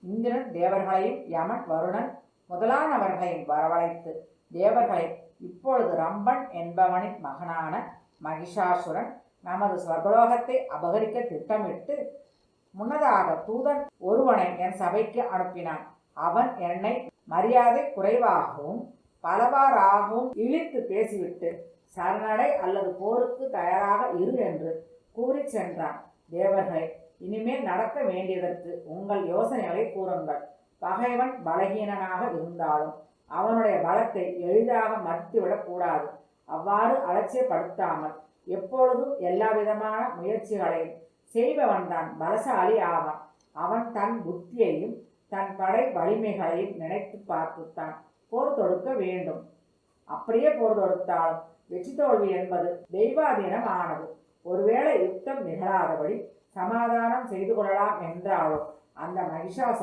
இந்திரன் தேவர்களையும் யமன் வருணன் முதலானவர்களையும் வரவழைத்து, தேவர்களை, இப்பொழுது ரம்பன் என்பவனின் மகனான மகிஷாசுரன் நமது ஸ்வர்கலோகத்தை அபகரிக்க திட்டமிட்டு முன்னதாக தூதன் ஒருவனை என் சபைக்கு அனுப்பினான். அவன் என்னை மரியாதை குறைவாகவும் பலவாறாகவும் இழித்து பேசிவிட்டு சரணடை அல்லது போருக்கு தயாராக இரு என்று கூறி சென்றான். தேவர்களே, இனிமேல் நடக்க வேண்டியதற்கு உங்கள் யோசனைகளை கூறுங்கள். பகைவன் பலகீனனாக இருந்தாலும் அவனுடைய பலத்தை எளிதாக மறுத்துவிடக் கூடாது. அவ்வாறு அலட்சியப்படுத்தாமல் எப்பொழுதும் எல்லாவிதமான முயற்சிகளையும் செய்பவன்தான் பலசாலி ஆவான். அவன் தன் புத்தியையும் தன் படை வலிமைகளையும் நினைத்து பார்த்துத்தான் போர் தொடுக்க வேண்டும். அப்படியே போர் தொடுத்தாலும் வெற்றி தோல்வி என்பது தெய்வாதீனம் ஆனது. ஒருவேளை யுத்தம் நிகழாதபடி சமாதானம் செய்து கொள்ளலாம் என்றாலும் அந்த மகிஷாசுரன்